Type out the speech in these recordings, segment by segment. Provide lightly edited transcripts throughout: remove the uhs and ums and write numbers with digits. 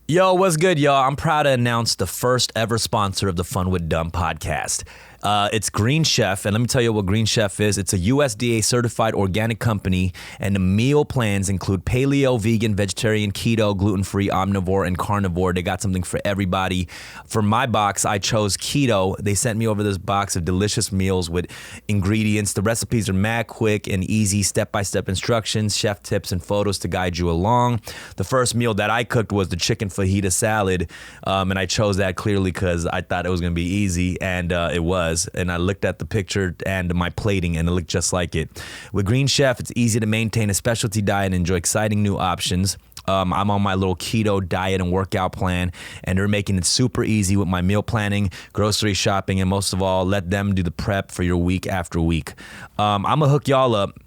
Yo, what's good, y'all? I'm proud to announce the first ever sponsor of the Fun with Dumb podcast. It's Green Chef, and let me tell you what Green Chef is. It's a USDA certified organic company, and the meal plans include paleo, vegan, vegetarian, keto, gluten-free, omnivore, and carnivore. They got something for everybody. For my box, I chose keto. They sent me over this box of delicious meals with ingredients. The recipes are mad quick and easy, step-by-step instructions, chef tips, and photos to guide you along. The first meal that I cooked was the chicken fajita salad, and I chose that clearly because I thought it was going to be easy, and it was. And I looked at the picture and my plating, and it looked just like it. With Green Chef, it's easy to maintain a specialty diet and enjoy exciting new options. I'm on my little keto diet and workout plan, and they're making it super easy with my meal planning, grocery shopping, and most of all, let them do the prep for your week after week. I'm going to hook y'all up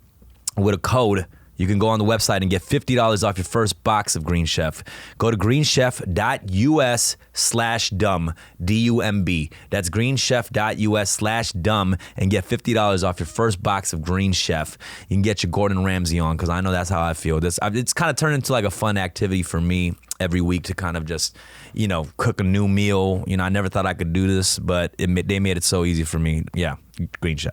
with a code. You can go on the website and get $50 off your first box of Green Chef. Go to greenchef.us/dumb, D-U-M-B. That's greenchef.us/dumb and get $50 off your first box of Green Chef. You can get your Gordon Ramsay on, because I know that's how I feel. It's kind of turned into like a fun activity for me every week to kind of just, cook a new meal. I never thought I could do this, but they made it so easy for me. Yeah, Green Chef.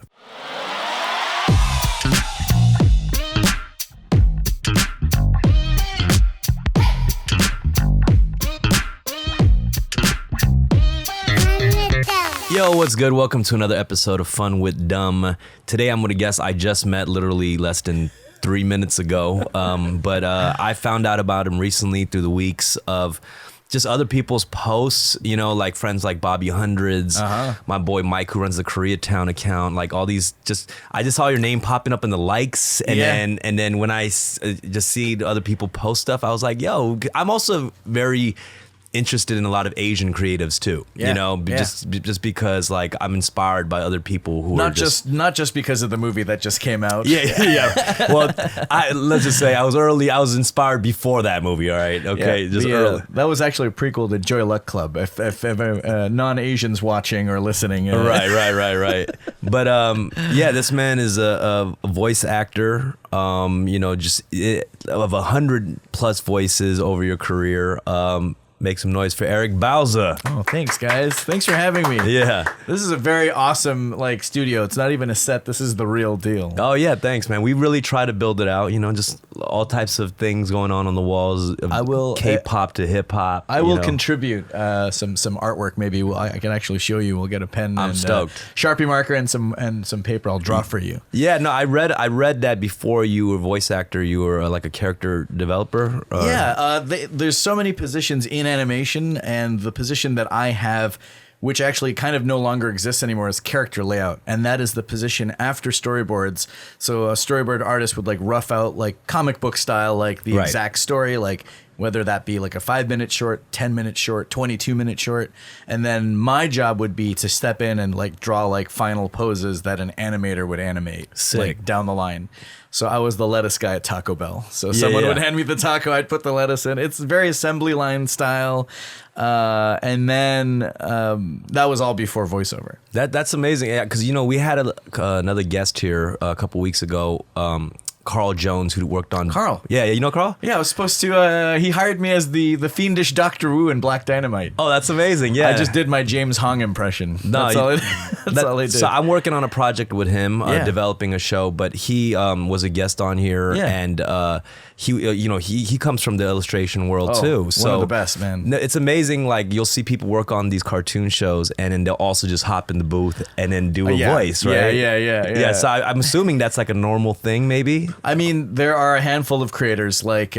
Yo, what's good? Welcome to another episode of Fun with Dumb. Today I'm going to guess I just met literally less than 3 minutes ago, but I found out about him recently through the weeks of just other people's posts, like friends like Bobby Hundreds, my boy Mike who runs the Koreatown account, like all these I just saw your name popping up in the likes, and then when I just see other people post stuff, I was like, yo, I'm also very interested in a lot of Asian creatives too, just because like I'm inspired by other people who not just because of the movie that just came out. Yeah. Well, let's just say I was inspired before that movie. All right, okay, early. That was actually a prequel to Joy Luck Club. If non-Asians watching or listening, right. But this man is a voice actor. Just of 100+ voices over your career. Make some noise for Eric Bauza. Oh, thanks, guys. Thanks for having me. Yeah. This is a very awesome studio. It's not even a set. This is the real deal. Oh, yeah. Thanks, man. We really try to build it out. Just all types of things going on the walls. K-pop to hip-hop. I will contribute some artwork. Maybe I can actually show you. We'll get a pen. I'm stoked. Sharpie marker and some paper. I'll draw for you. Yeah. No, I read that before you were a voice actor, you were like a character developer. There's so many positions in animation, and the position that I have, which actually kind of no longer exists anymore, is character layout, and that is the position after storyboards. So a storyboard artist would rough out comic book style, the exact story, whether that be a 5-minute short, 10-minute short, 22-minute short, and then my job would be to step in and draw final poses that an animator would animate down the line. So I was the lettuce guy at Taco Bell. So someone would hand me the taco, I'd put the lettuce in. It's very assembly line style. And then that was all before voiceover. That's amazing. Yeah, because we had another guest here a couple weeks ago. Carl Jones, who worked on... Carl. Yeah, you know Carl? Yeah, I was supposed to... he hired me as the fiendish Dr. Wu in Black Dynamite. Oh, that's amazing, yeah. I just did my James Hong impression. That's all I did. So I'm working on a project with him, developing a show, but he was a guest on here, and he comes from the illustration world too. So one of the best, man. It's amazing, you'll see people work on these cartoon shows, and then they'll also just hop in the booth and then do a voice, right? Yeah. So I'm assuming that's a normal thing, maybe? I mean, there are a handful of creators, like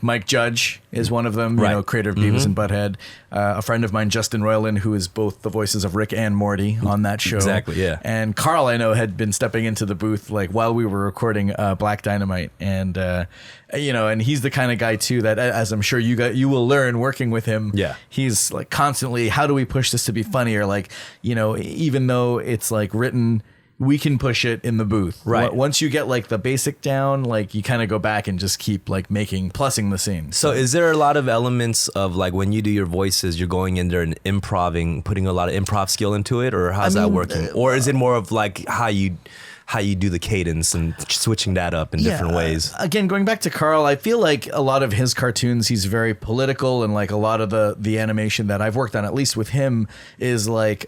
Mike Judge is one of them, creator of Beavis and Butthead. A friend of mine, Justin Roiland, who is both the voices of Rick and Morty on that show. Exactly, yeah. And Carl, I know, had been stepping into the booth while we were recording Black Dynamite, and and he's the kind of guy too that, as I'm sure you will learn working with him. Yeah, he's constantly, how do we push this to be funny? Or even though it's written, we can push it in the booth. Right. Once you get the basic down, you kind of go back and just keep plussing the scene. So is there a lot of elements of when you do your voices, you're going in there and putting a lot of improv skill into it, or how's that working? Or is it more of how you how you do the cadence and switching that up in different ways. Again, going back to Carl, I feel like a lot of his cartoons, he's very political, and like a lot of the animation that I've worked on, at least with him, is like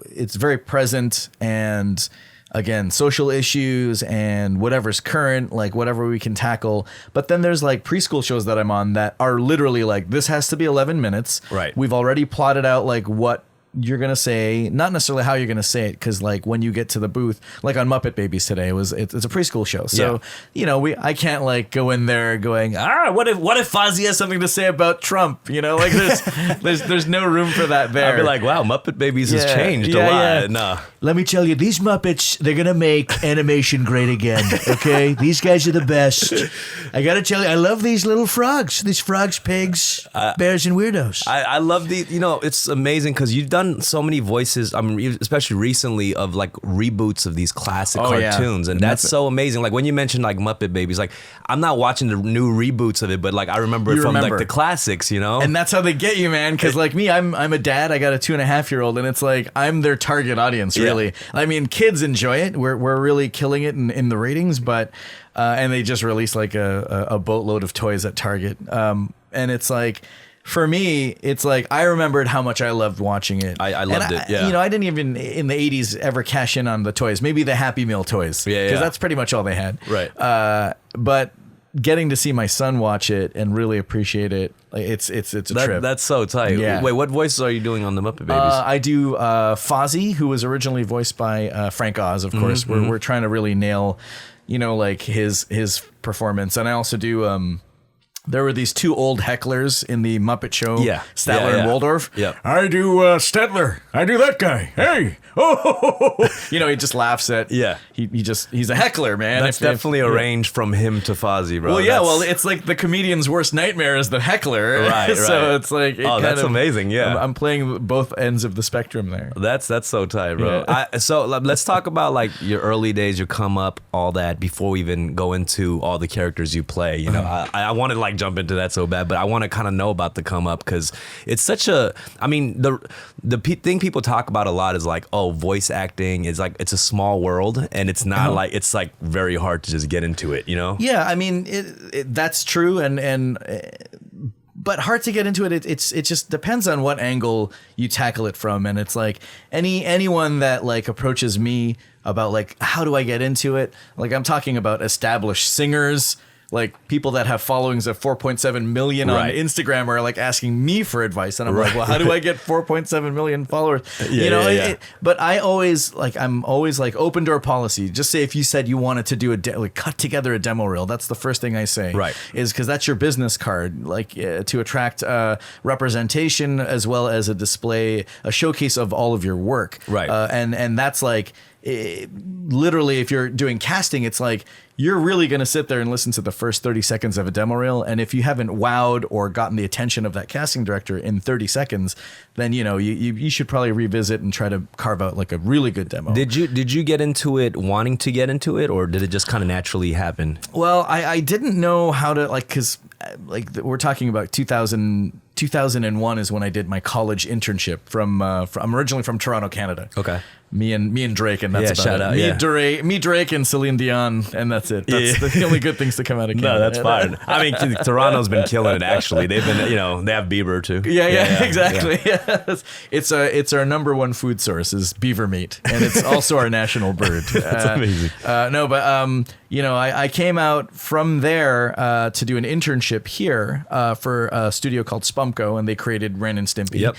it's very present and. Again, social issues and whatever's current, like whatever we can tackle. But then there's like preschool shows that I'm on that are literally like, this has to be 11 minutes. Right. We've already plotted out like what you're going to say, not necessarily how you're going to say it. Cause like when you get to the booth, like on Muppet Babies today, it's a preschool show. So, you know, I can't like go in there going, what if Fozzie has something to say about Trump? You know, like there's no room for that there. I'd be like, wow, Muppet Babies has changed a lot. Yeah. No. Let me tell you, these Muppets, they're going to make animation great again, okay? These guys are the best. I got to tell you, I love these little frogs. These frogs, pigs, bears, and weirdos. I love it's amazing because you've done so many voices, especially recently, of like reboots of these classic cartoons. And that's so amazing. Like when you mentioned like Muppet Babies, like I'm not watching the new reboots of it, but like I remember it from like the classics, you know? And that's how they get you, man. Because like me, I'm a dad. I got a 2.5-year-old, and it's like I'm their target audience, really. I mean, kids enjoy it. We're really killing it in the ratings, but and they just released like a boatload of toys at Target. And it's like, for me, it's like I remembered how much I loved watching it. I loved it. Yeah. You know, I didn't even in the 80s ever cash in on the toys. Maybe the Happy Meal toys. Yeah. Because that's pretty much all they had. Right. But getting to see my son watch it and really appreciate it, like, it's a trip. That's so tight. Yeah. Wait, what voices are you doing on the Muppet Babies? I do Fozzie, who was originally voiced by Frank Oz, of course. We're trying to really nail, you know, like his performance. And I also do there were these two old hecklers in the Muppet Show, Statler and Waldorf. Yeah. I do Statler. I do that guy. Hey. Oh. You know, he just laughs at. Yeah. He's a heckler, man. That's definitely a range from him to Fozzie, bro. Well, it's like the comedian's worst nightmare is the heckler. Right. So it's like, that's amazing. Yeah. I'm playing both ends of the spectrum there. That's so tight, bro. Yeah. So let's talk about like your early days, your come up, all that, before we even go into all the characters you play. You know, I want to like jump into that so bad, but I want to kind of know about the come up because it's such a. I mean, the thing people talk about a lot is like, oh, voice acting is like it's a small world, and it's not like it's like very hard to just get into it. You know? Yeah, I mean, that's true, and but hard to get into it. It just depends on what angle you tackle it from, and it's like anyone that like approaches me about like how do I get into it? Like I'm talking about established singers. Like people that have followings of 4.7 million on Instagram are like asking me for advice, and I'm like, well, how do I get 4.7 million followers? But I'm always like open door policy. Just say if you said you wanted to do cut together a demo reel, that's the first thing I say. Right. Is because that's your business card, like to attract representation as well as a display, a showcase of all of your work. Right. And that's like. Literally, if you're doing casting, it's like you're really going to sit there and listen to the first 30 seconds of a demo reel. And if you haven't wowed or gotten the attention of that casting director in 30 seconds, then, you know, you should probably revisit and try to carve out like a really good demo. Did you get into it wanting to get into it, or did it just kind of naturally happen? Well, I didn't know how to because we're talking about 2001 is when I did my college internship from I'm originally from Toronto, Canada. Okay. Me and Drake, and that's about shout it. out, Me, Drake, and Celine Dion, and that's it. That's the only good things to come out of Canada. No, that's fine. I mean, Toronto's been killing it. Actually, they've been, you know, they have Bieber too. Yeah, exactly. Yeah. It's our number one food source is beaver meat, and it's also our national bird. That's amazing. You know, I came out from there to do an internship here for a studio called Spumco, and they created Ren and Stimpy. Yep.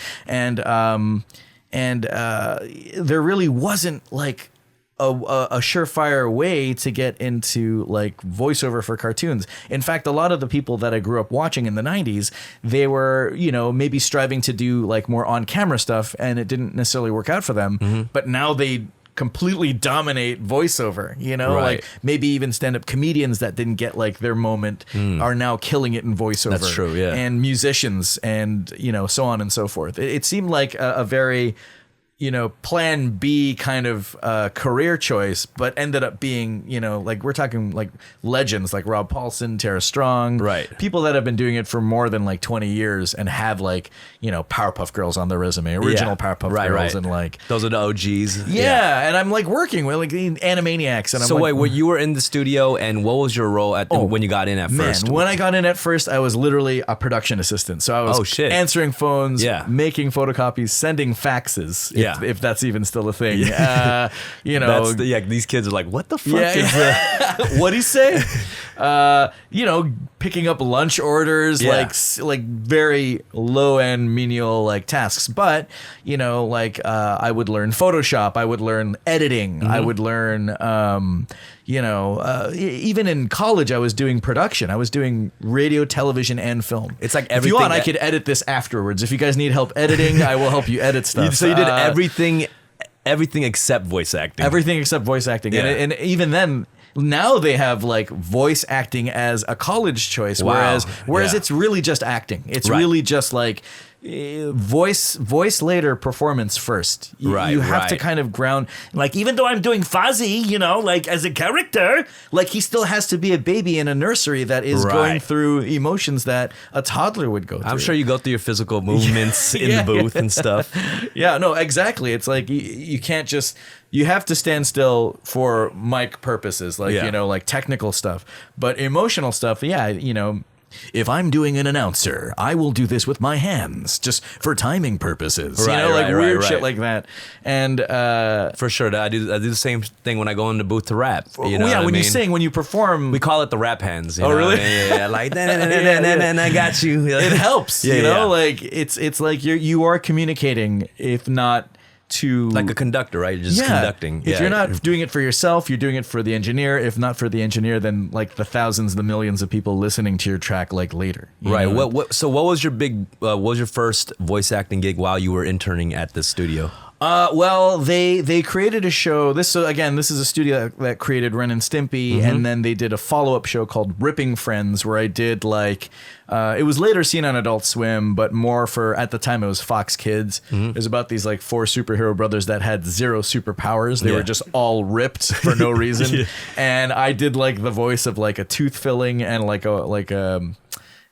And there really wasn't like a surefire way to get into like voiceover for cartoons. In fact, a lot of the people that I grew up watching in the 90s, they were, you know, maybe striving to do like more on-camera stuff, and it didn't necessarily work out for them. Mm-hmm. But now they completely dominate voiceover, you know, like maybe even stand-up comedians that didn't get like their moment are now killing it in voiceover. That's true, yeah. And musicians and, you know, so on and so forth. It seemed like a very, plan B kind of career choice, but ended up being, like we're talking like legends like Rob Paulson, Tara Strong, right? People that have been doing it for more than like 20 years and have like, Powerpuff Girls on their resume, original Powerpuff Girls, and like those are the OGs. Yeah, and I'm like working with like the Animaniacs, and I'm so like, wait, when you were in the studio, and what was your role when you got in at first? When I got in at first, I was literally a production assistant. So I was answering phones, making photocopies, sending faxes. If that's even still a thing. These kids are like, what the fuck is that? What'd he say? Picking up lunch orders, like very low end menial like tasks. But, I would learn Photoshop, I would learn editing, I would learn even in college, I was doing production. I was doing radio, television, and film. It's like everything. If you want, I could edit this afterwards. If you guys need help editing, I will help you edit stuff. So you did everything except voice acting. Everything except voice acting. Yeah. And even then, now they have like voice acting as a college choice, whereas it's really just acting. It's really just like voice later, performance first. You have to kind of ground, like, even though I'm doing Fozzie, like as a character, like he still has to be a baby in a nursery that is going through emotions that a toddler would go through. I'm sure you go through your physical movements in the booth and stuff. Yeah, no, exactly. It's like you can't just, you have to stand still for mic purposes, like, like technical stuff, but emotional stuff. If I'm doing an announcer, I will do this with my hands just for timing purposes. Weird shit like that. And for sure, I do the same thing when I go in the booth to rap. When you sing, when you perform, we call it the rap hands. Really? Yeah, like I got you. It helps. Like it's like you are communicating, if not to like a conductor, right? You're just conducting. If you're not doing it for yourself, you're doing it for the engineer. If not for the engineer, then like the thousands, the millions of people listening to your track like later. Right. So what was your first voice acting gig while you were interning at the studio? Well, they created a show. This is a studio that created Ren and Stimpy, and then they did a follow-up show called Ripping Friends, where I did like, it was later seen on Adult Swim, but more for, at the time it was Fox Kids. It was about these like 4 superhero brothers that had 0 superpowers. They were just all ripped for no reason. And I did like the voice of like a tooth filling and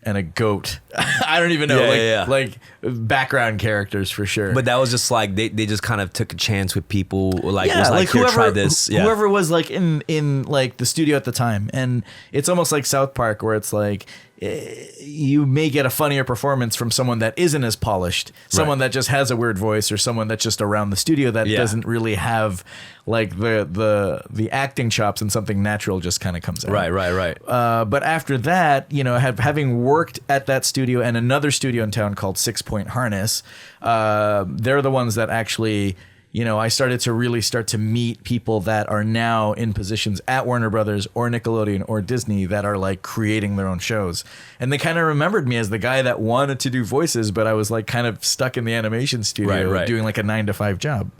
and a goat. I don't even know. Like background characters for sure. But that was just like they just kind of took a chance with people. Like was like whoever, try this. Whoever was like in like the studio at the time, and it's almost like South Park, where it's like you may get a funnier performance from someone that isn't as polished, someone that just has a weird voice, or someone that's just around the studio that doesn't really have like the acting chops, and something natural just kind of comes out. Right. But after that, having worked at that studio and another studio in town called 6 Point Harness, they're the ones that actually, I started to really start to meet people that are now in positions at Warner Brothers or Nickelodeon or Disney that are like creating their own shows. And they kind of remembered me as the guy that wanted to do voices, but I was like kind of stuck in the animation studio doing like a 9-to-5 job.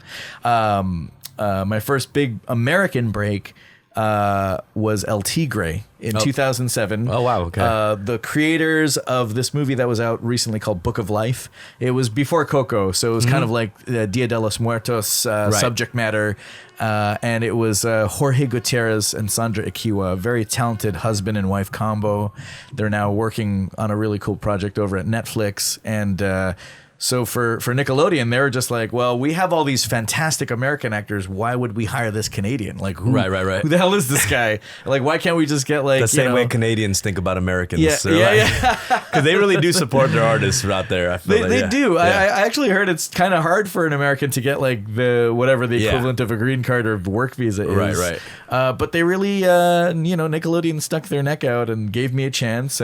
My first big American break was El Tigre in 2007. Oh, wow. Okay. The creators of this movie that was out recently called Book of Life. It was before Coco, so it was kind of like Dia de los Muertos subject matter. And it was Jorge Gutierrez and Sandra Ikiwa, a very talented husband and wife combo. They're now working on a really cool project over at Netflix. And so for Nickelodeon, they were just like, well, we have all these fantastic American actors. Why would we hire this Canadian? Like, who the hell is this guy? Like, why can't we just get like the same way Canadians think about Americans? Because they really do support their artists out there. I feel they do. Yeah. I actually heard it's kind of hard for an American to get like the equivalent of a green card or work visa is. Right. But they really, Nickelodeon stuck their neck out and gave me a chance.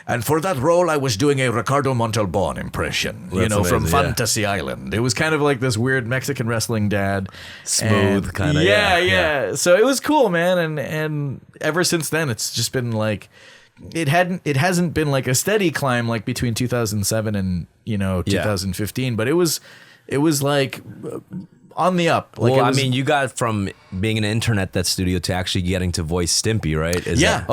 And for that role, I was doing a Ricardo Montalban impression, from Fantasy Island. It was kind of like this weird Mexican wrestling dad. Smooth kind of. Yeah. So it was cool, man. And ever since then, it's just been like, it hasn't been like a steady climb like between 2007 and 2015, but it was like on the up. Like, well, I mean, you got from being an intern at that studio to actually getting to voice Stimpy, right? Yeah.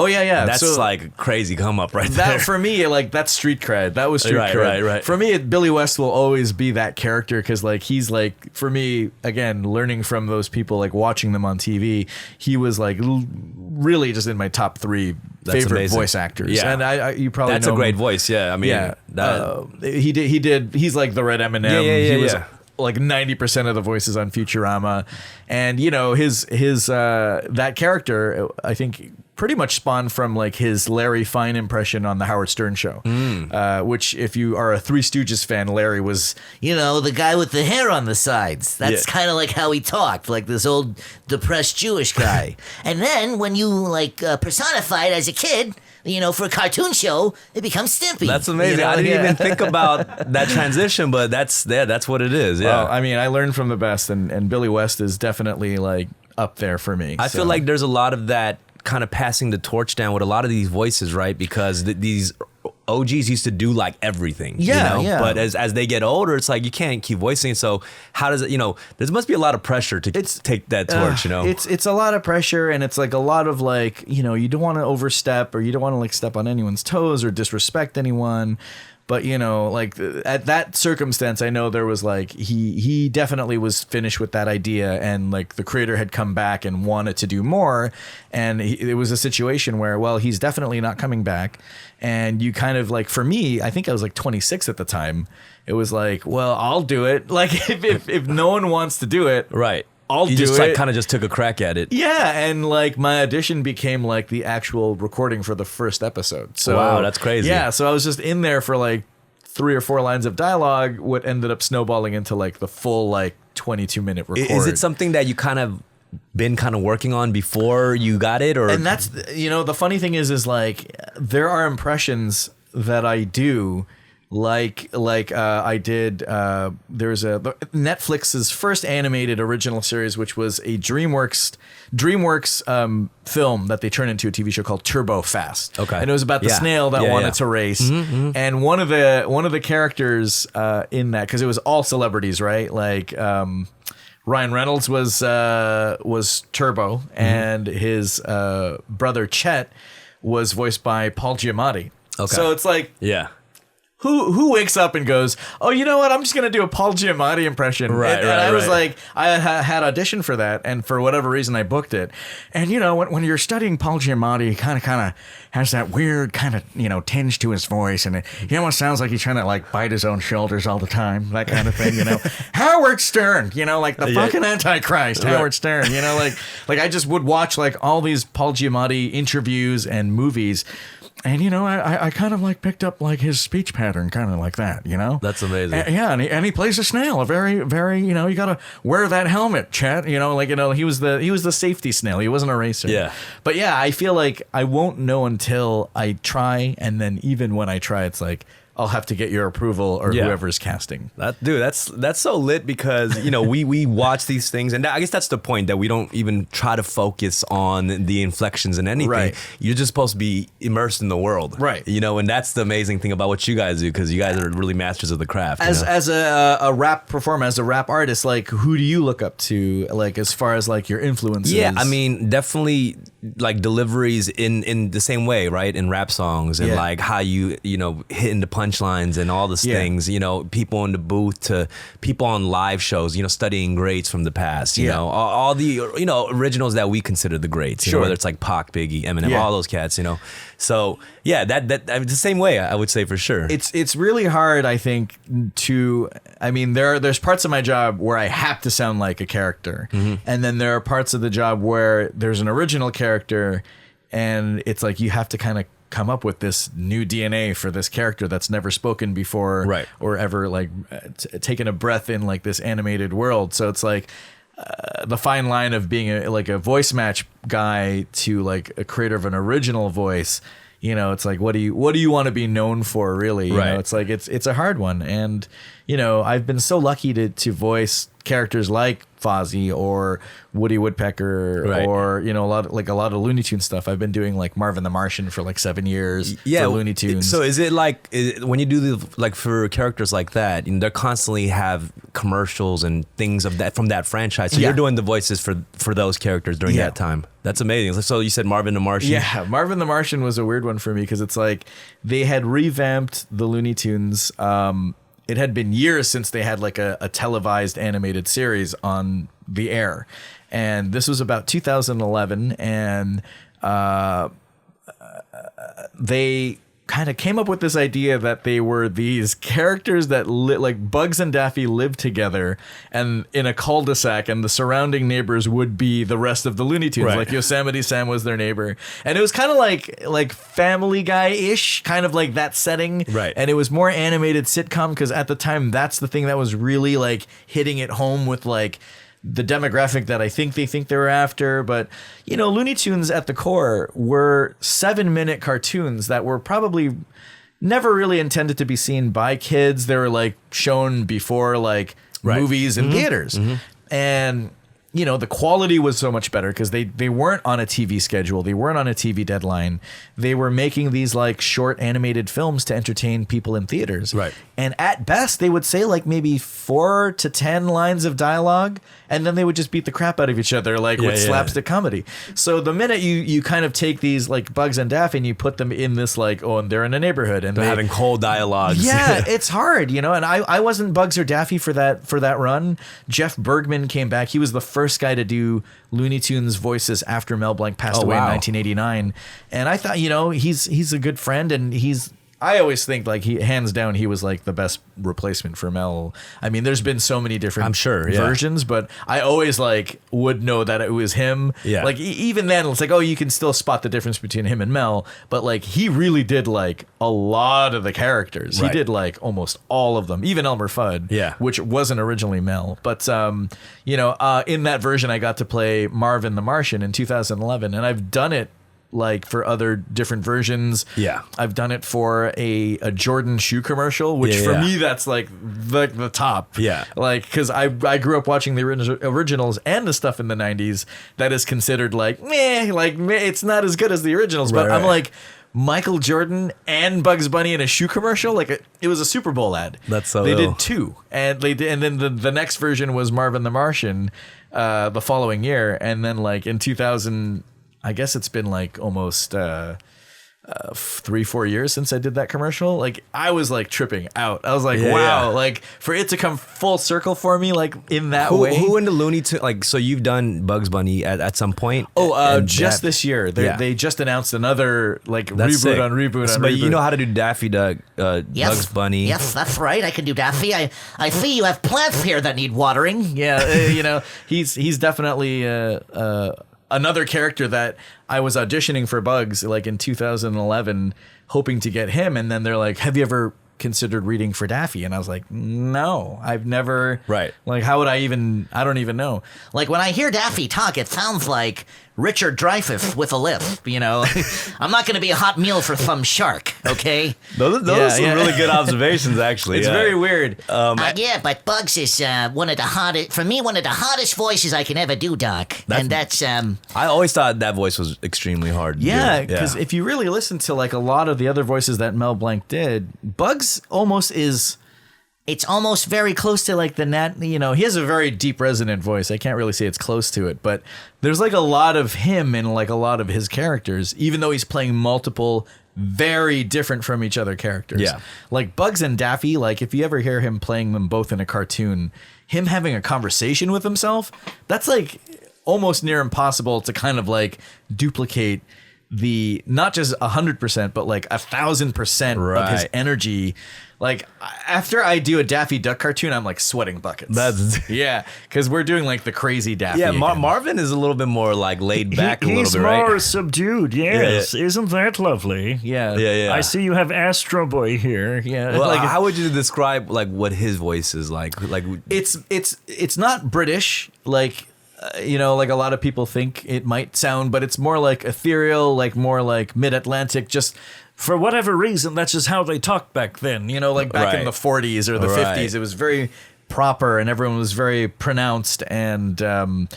That's So, like crazy come up right that there. for me, like, that's street cred. That was street Right, cred. right. For me, Billy West will always be that character because, like, he's like, for me, again, learning from those people, like watching them on TV, he was like really just in my top 3 favorite amazing. voice actors. Yeah. And you probably That's know a great him. voice. Yeah, I mean, He did. He's like the Red Eminem. Yeah. He was like 90% of the voices on Futurama, and you know his that character, I think, pretty much spawned from like his Larry Fine impression on the Howard Stern show, which, if you are a Three Stooges fan, Larry was, You know, the guy with the hair on the sides. That's kind of like how he talked, like this old depressed Jewish guy. And then when you like personify it as a kid, you know, for a cartoon show, it becomes Stimpy. That's amazing. You know, I didn't even think about that transition, but that's what it is. Yeah. well, I mean, I learned from the best, and Billy West is definitely like up there for me. I feel like there's a lot of that kind of passing the torch down with a lot of these voices, right? Because these OGs used to do like everything, Yeah, you know? yeah. But as they get older, it's like you can't keep voicing. So how does it, you know, there must be a lot of pressure to take that torch, you know? It's a lot of pressure, and it's like a lot of like, you know, you don't want to overstep, or you don't want to like step on anyone's toes or disrespect anyone. But, you know, like at that circumstance, I know there was like, he definitely was finished with that idea, and like the creator had come back and wanted to do more. And it was a situation where, well, he's definitely not coming back. And you kind of like, for me, I think I was like 26 at the time. It was like, well, I'll do it. Like if no one wants to do it. Right. I'll you do just it. like kind of just took a crack at it. Yeah, and like my audition became like the actual recording for the first episode. So Wow, that's crazy. Yeah, so I was just in there for like 3 or 4 lines of dialogue, what ended up snowballing into like the full like 22-minute record. Is it something that you kind of been kind of working on before you got it, or? And that's, you know, the funny thing is like there are impressions that I do. Like I did. There's Netflix's first animated original series, which was a DreamWorks film that they turned into a TV show called Turbo Fast. Okay, and it was about the snail that wanted to race. And one of the characters in that, because it was all celebrities, right? Like Ryan Reynolds was Turbo, and his brother Chet was voiced by Paul Giamatti. Okay, so it's like, yeah. Who wakes up and goes, oh, you know what? I'm just gonna do a Paul Giamatti impression. And I was like, I had auditioned for that, and for whatever reason, I booked it. And you know, when you're studying Paul Giamatti, he kind of has that weird kind of, you know, tinge to his voice, and he almost sounds like he's trying to like bite his own shoulders all the time, that kind of thing. You know, Howard Stern, you know, like the fucking Antichrist, Howard Stern. You know, like I just would watch like all these Paul Giamatti interviews and movies. And, you know, I kind of like picked up like his speech pattern, kind of like that, you know? That's amazing. And he plays a snail, a very, very, you know, you got to wear that helmet, Chet. You know, like, you know, he was the safety snail. He wasn't a racer. Yeah. But yeah, I feel like I won't know until I try. And then even when I try, it's like, I'll have to get your approval or whoever's casting. That's so lit, because, you know, we watch these things, and I guess that's the point, that we don't even try to focus on the inflections and anything. Right. You're just supposed to be immersed in the world. Right. You know, and that's the amazing thing about what you guys do, because you guys are really masters of the craft. As a rap performer, as a rap artist, like, who do you look up to, like, as far as like your influences? Yeah, I mean, definitely like deliveries in the same way, right? In rap songs, and like how you know, hitting the punchlines and all those things, you know, people in the booth to people on live shows, you know, studying greats from the know, all the, you know, originals that we consider the greats, you know, whether it's like Pac, Biggie, Eminem, all those cats, you know. So yeah, that the same way, I would say, for sure. It's really hard, I think, I mean, there's parts of my job where I have to sound like a character, and then there are parts of the job where there's an original character, and it's like you have to kind of come up with this new DNA for this character that's never spoken before, right, or ever like taken a breath in like this animated world. So it's like the fine line of being a voice match guy to like a creator of an original voice. You know, it's like, what do you want to be known for, really? You know, it's like it's a hard one. And you know, I've been so lucky to voice characters like Fozzie or Woody Woodpecker Right. or a lot of Looney Tunes stuff. I've been doing like Marvin the Martian for like 7 years for Looney Tunes. So is it like when you do for characters like that, they constantly have commercials and things of that from that franchise. So Yeah. you're doing the voices for those characters during Yeah. that time. That's amazing. So you said Marvin the Martian. Yeah, Marvin the Martian was a weird one for me because it's like they had revamped the Looney Tunes. It had been years since they had like a televised animated series on the air. And this was about 2011. And they kind of came up with this idea that they were these characters that like Bugs and Daffy lived together and in a cul-de-sac, and the surrounding neighbors would be the rest of the Looney Tunes. Right. Like Yosemite Sam was their neighbor, and it was kind of like Family Guy-ish, kind of like that setting. Right. And it was more animated sitcom because at the time that's the thing that was really like hitting it home with like the demographic that I think they were after. But, Looney Tunes at the core were 7-minute cartoons that were probably never really intended to be seen by kids. They were like shown before like Right. movies in theaters. And, the quality was so much better because they weren't on a TV schedule. They weren't on a TV deadline. They were making these like short animated films to entertain people in theaters. Right. And at best, they would say like maybe 4 to 10 lines of dialogue, and then they would just beat the crap out of each other like with slapstick comedy. So the minute you kind of take these like Bugs and Daffy and you put them in this like, and they're in a neighborhood and They're having cold dialogues. yeah, it's hard, and I wasn't Bugs or Daffy for that run. Jeff Bergman came back. He was the first guy to do Looney Tunes voices after Mel Blanc passed away in 1989. And I thought, he's a good friend, and I always think like hands down he was like the best replacement for Mel. I mean, there's been so many different I'm sure, yeah. versions, but I always like would know that it was him. Yeah. Like even then it's like, you can still spot the difference between him and Mel, but like he really did like a lot of the characters. Right. He did like almost all of them, even Elmer Fudd, Yeah. which wasn't originally Mel. But in that version I got to play Marvin the Martian in 2011, and I've done it like for other different versions. Yeah. I've done it for a Jordan shoe commercial, which Yeah, for yeah. me that's like the top. Yeah. Like because I grew up watching the originals and the stuff in the 90s that is considered like meh, it's not as good as the originals. But Right, I'm right. like, Michael Jordan and Bugs Bunny in a shoe commercial, like it was a Super Bowl ad. That's so they ill. did 2, and they did, and then the next version was Marvin the Martian, the following year, and then like in 2000, I guess it's been like almost 3-4 years since I did that commercial. Like I was like tripping out. I was like, Yeah, wow, yeah. like for it to come full circle for me, like in that way. Who in the Looney Tunes, like, so you've done Bugs Bunny at some point? Just this year, they just announced another like reboot on reboot on But reboot. you know how to do Daffy Duck, Yes. Bugs Bunny. Yes, that's right. I can do Daffy. I see you have plants here that need watering. Yeah, he's definitely another character that I was auditioning for Bugs like in 2011, hoping to get him, and then they're like, "Have you ever considered reading for Daffy?" And I was like, "No, I've never." Right. Like, how would I even? I don't even know. Like when I hear Daffy talk, it sounds like Richard Dreyfuss with a lisp. I'm not going to be a hot meal for some shark. Okay. Those are some really good observations, actually. It's very weird. Yeah, but Bugs is one of the hottest voices I can ever do, Doc. And that's I always thought that voice was extremely hard. to do. Yeah, because if you really listen to like a lot of the other voices that Mel Blanc did, Bugs almost is. It's almost very close to like the he has a very deep resonant voice. I can't really say it's close to it, but there's like a lot of him in like a lot of his characters, even though he's playing multiple very different from each other characters. Yeah. Like Bugs and Daffy, like if you ever hear him playing them both in a cartoon, him having a conversation with himself, that's like almost near impossible to kind of like duplicate the not just 100%, but like 1,000% of his Right. energy. Like after I do a Daffy Duck cartoon, I'm like sweating buckets. Yeah, because we're doing like the crazy Daffy. Yeah, again. Marvin is a little bit more like laid back a little He's bit, right? more subdued, yes. Yeah. Isn't that lovely? Yeah, Yeah. I see you have Astro Boy here. yeah. Well, like how would you describe like what his voice is like? Like it's not British like like a lot of people think it might sound, but it's more like ethereal, like more like mid-Atlantic, just For whatever reason, that's just how they talked back then. like back in Right. the 40s or the Right. 50s, it was very proper, and everyone was very pronounced and.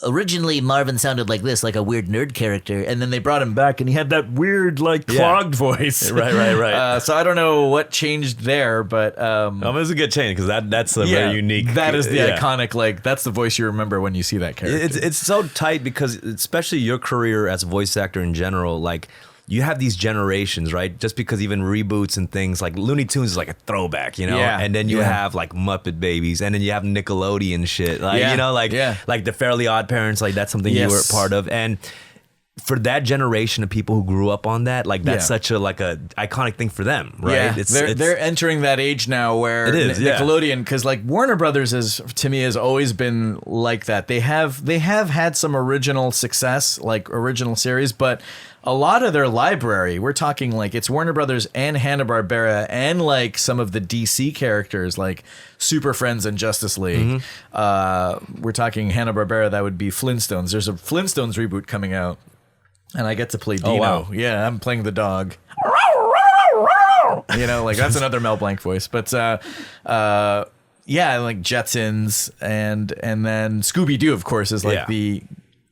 Originally, Marvin sounded like this, like a weird nerd character, And then they brought him back, and he had that weird, like, clogged voice. Right. So I don't know what changed there, but It's a good change because that's a very unique. That is the iconic, like, that's the voice you remember when you see that character. It's so tight because especially your career as a voice actor in general, like. You have these generations, right? Just because even reboots and things like Looney Tunes is like a throwback, you know? Yeah. And then you have like Muppet Babies, and then you have Nickelodeon shit. Like, you know, like the Fairly Odd Parents, like that's something you were a part of. And for that generation of people who grew up on that, like that's such a iconic thing for them, right? Yeah, they're entering that age now where it is, Nickelodeon, because like Warner Brothers to me has always been like that. They have had some original success, like original series, but a lot of their library, we're talking like it's Warner Brothers and Hanna-Barbera and like some of the DC characters like Super Friends and Justice League. We're talking Hanna-Barbera, that would be Flintstones. There's a Flintstones reboot coming out. And I get to play Dino. Oh, wow. Yeah, I'm playing the dog. You know, like that's another Mel Blanc voice. But like Jetsons and then Scooby-Doo, of course, is like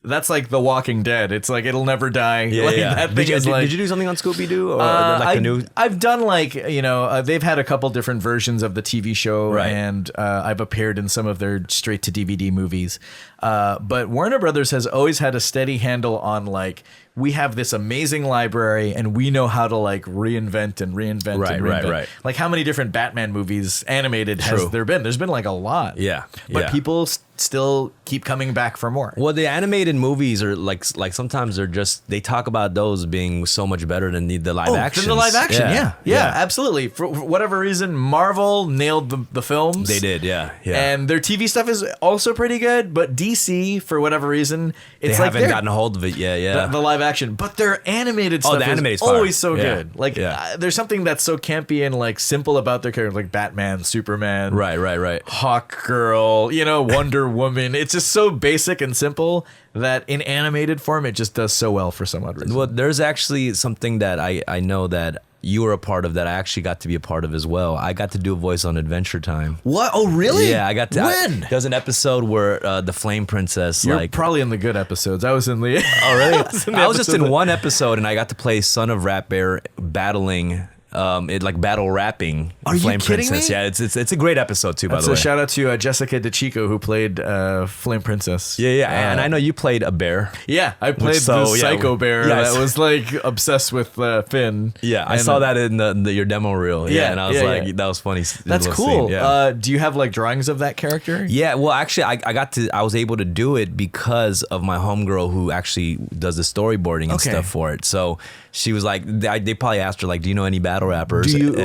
that's like The Walking Dead. It's like it'll never die. That thing did you do something on Scooby-Doo or like a new? I've done like they've had a couple different versions of the TV show, and I've appeared in some of their straight to DVD movies. But Warner Brothers has always had a steady handle on like we have this amazing library and we know how to like reinvent and reinvent and reinvent. Right. Like how many different Batman movies animated has there been? There's been like a lot. Yeah. But people still keep coming back for more. Well, the animated movies are like sometimes they're just they talk about those being so much better than the live action. Than the live action, yeah, absolutely. For whatever reason, Marvel nailed the films. They did, yeah. And their TV stuff is also pretty good, but DC, for whatever reason, it's they haven't gotten a hold of it yet. The live action, but their animated stuff is always so good. Like there's something that's so campy and like simple about their characters, like Batman, Superman, right, Hawk Girl, Wonder Woman. It's just so basic and simple that in animated form it just does so well for some odd reason. Well, there's actually something that I know that you were a part of that I actually got to be a part of as well. I got to do a voice on Adventure Time. What? Oh, really? Yeah, I got to. When? There's an episode where the Flame Princess. You're probably in the good episodes. I was in the. Oh, really? I was just in one episode, and I got to play Son of Rat Bear battling. Battle rapping. Are Flame you kidding Princess. me? Yeah, it's a great episode too. By the way, so shout out to Jessica DeChico who played Flame Princess. Yeah, and I know you played a bear. Yeah, I played the psycho bear that was like obsessed with Finn. Yeah, I saw that in your demo reel. Yeah, and I was that was funny. That's cool. Do you have like drawings of that character? Yeah, well, actually, I was able to do it because of my homegirl who actually does the storyboarding and stuff for it. So she was like, they probably asked her like, do you know any battle rappers? Do you?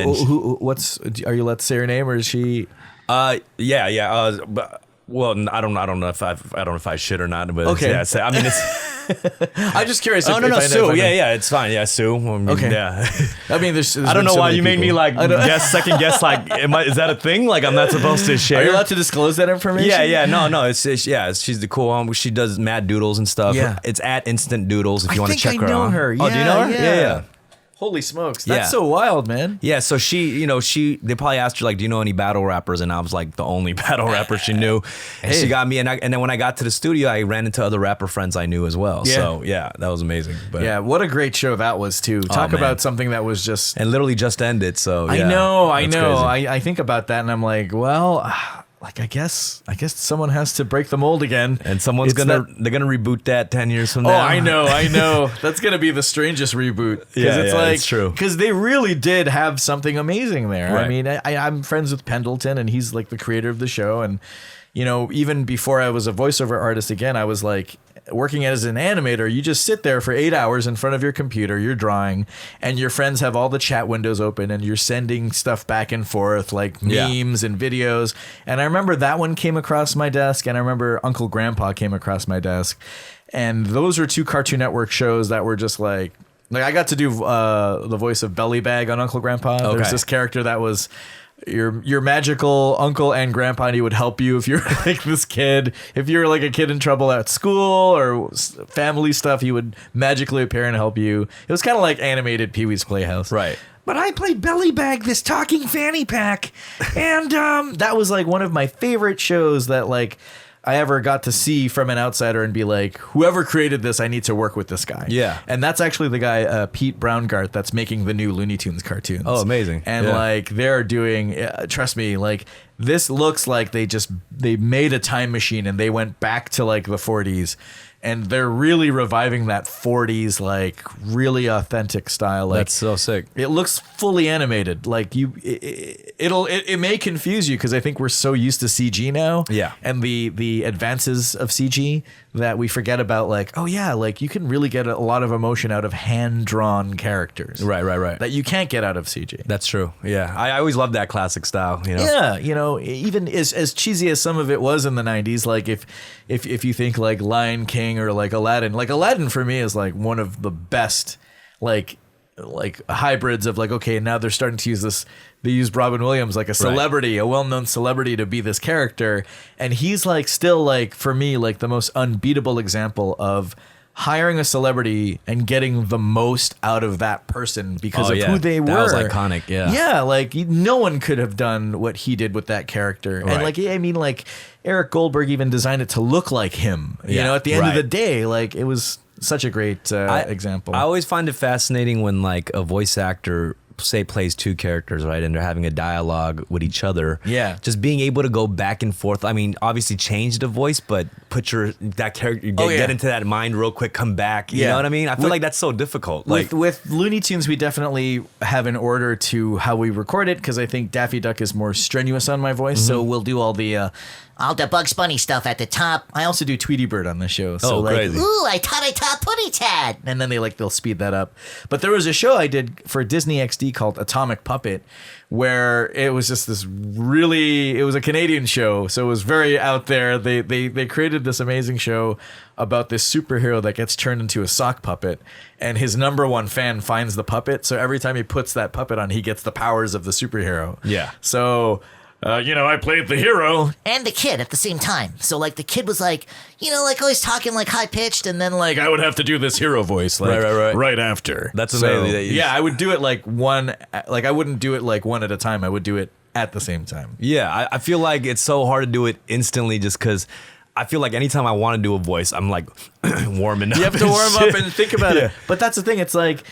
Are you allowed to say her name, or is she? Yeah. Well, I don't know if I should or not, but okay. I mean, it's. I'm just curious. Sue. Yeah, it's fine. Yeah, Sue. Okay. Yeah. I mean, there's I don't know why you made me like second guess. Like, is that a thing? Like, I'm not supposed to share. Are you allowed to disclose that information? Yeah. No. She's the cool. She does mad doodles and stuff. Yeah. It's at Instant Doodles if you want to check her out. I know her. Oh, do you know her? Yeah. Holy smokes, that's so wild, man. Yeah, so they probably asked her like, do you know any battle rappers? And I was like the only battle rapper she knew. And she got me, and then when I got to the studio, I ran into other rapper friends I knew as well. Yeah. So yeah, that was amazing. But yeah, what a great show that was too. Talk about something that was just and literally just ended. So yeah, I know. I think about that, and I'm like, well. Like I guess someone has to break the mold again, and they're gonna reboot that 10 years from now. Oh, I know. That's gonna be the strangest reboot because it's true. Because they really did have something amazing there. Right. I mean, I'm friends with Pendleton, and he's like the creator of the show, and even before I was a voiceover artist, again, I was like. Working as an animator, you just sit there for 8 hours in front of your computer, you're drawing, and your friends have all the chat windows open, and you're sending stuff back and forth, like memes and videos. And I remember that one came across my desk, and I remember Uncle Grandpa came across my desk. And those were two Cartoon Network shows that were just like I got to do the voice of Bellybag on Uncle Grandpa. Okay. There's this character that was... Your magical uncle and grandpa, and he would help you if you're like this kid. If you're like a kid in trouble at school or family stuff, he would magically appear and help you. It was kind of like animated Pee-wee's Playhouse. Right. but I played Belly Bag, this talking fanny pack. And that was like one of my favorite shows that like I ever got to see from an outsider and be like, whoever created this, I need to work with this guy. Yeah. And that's actually the guy, Pete Browngarth, that's making the new Looney Tunes cartoons. Oh, amazing. And like they're doing, trust me, like this looks like they made a time machine and they went back to like the 40s. And they're really reviving that 40s, like really authentic style. Like, That's so sick. it looks fully animated. Like it may confuse you because I think we're so used to CG now. Yeah. And the advances of CG that we forget about. Like, oh yeah, like you can really get a lot of emotion out of hand drawn characters. Right. That you can't get out of CG. That's true. Yeah. I always loved that classic style, you know? Yeah, you know, even as cheesy as some of it was in the 90s, like if you think like Lion King or like Aladdin for me is like one of the best like hybrids of like, okay, now they're starting to use this. They used Robin Williams, like a celebrity, a well-known celebrity, to be this character. And he's like still like, for me, like the most unbeatable example of hiring a celebrity and getting the most out of that person because of who they were. That was iconic, yeah. Yeah, like no one could have done what he did with that character. Right. And like, I mean, like Eric Goldberg even designed it to look like him. You know, at the end of the day, like it was such a great example. I always find it fascinating when like a voice actor say plays two characters, right, and they're having a dialogue with each other. Yeah. Just being able to go back and forth. I mean, obviously change the voice, but put that character, get into that mind real quick, come back. You know what I mean? I feel like that's so difficult. Like with Looney Tunes, we definitely have an order to how we record it because I think Daffy Duck is more strenuous on my voice. So we'll do all the Bugs Bunny stuff at the top. I also do Tweety Bird on the show. So crazy. Ooh, I taught Putty Tad. And then they'll speed that up. But there was a show I did for Disney XD called Atomic Puppet, where it was just it was a Canadian show, so it was very out there. They created this amazing show about this superhero that gets turned into a sock puppet, and his number one fan finds the puppet. So every time he puts that puppet on, he gets the powers of the superhero. Yeah. So I played the hero. And the kid at the same time. So, like, the kid was like, like always talking like high pitched, and then like I would have to do this hero voice right after. That's amazing. Yeah, I would do it like I wouldn't do it like one at a time. I would do it at the same time. Yeah, I feel like it's so hard to do it instantly just because I feel like anytime I want to do a voice, I'm like warming up. You have to warm up and think about it. But that's the thing. It's like,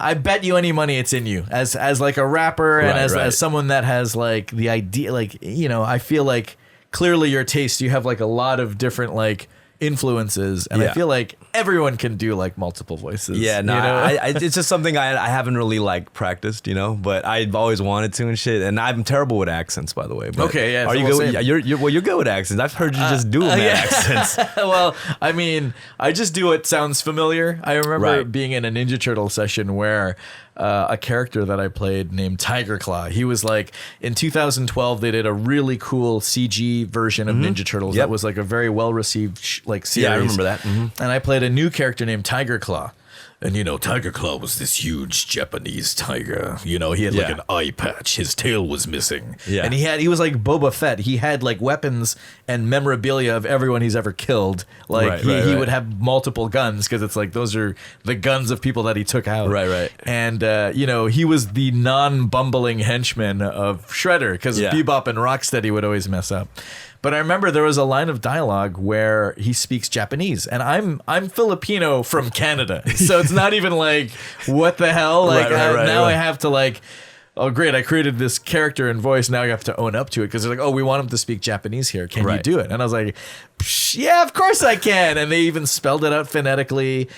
I bet you any money it's in you as like a rapper and as someone that has like the idea, like, I feel like clearly your taste, you have like a lot of different like influences, and I feel like everyone can do like multiple voices. Yeah, no, it's just something I haven't really like practiced, but I've always wanted to and shit. And I'm terrible with accents, by the way. But okay, yeah. Are you good? You're good with accents. I've heard you just do accents. Well, I mean, I just do what sounds familiar. I remember being in a Ninja Turtle session where a character that I played named Tiger Claw. He was like, in 2012, they did a really cool CG version of Ninja Turtles that was like a very well received series. Yeah, I remember that. And I played a new character named Tiger Claw. And, Tiger Claw was this huge Japanese tiger. He had like an eye patch. His tail was missing. Yeah. And he was like Boba Fett. He had like weapons and memorabilia of everyone he's ever killed. Like he would have multiple guns because it's like those are the guns of people that he took out. Right. And, he was the non-bumbling henchman of Shredder because Bebop and Rocksteady would always mess up. But I remember there was a line of dialogue where he speaks Japanese, and I'm Filipino from Canada, so it's not even like what the hell. Like I have to like, oh great, I created this character and voice. Now you have to own up to it because they're like, oh, we want him to speak Japanese here. Can you do it? And I was like, yeah, of course I can. And they even spelled it out phonetically.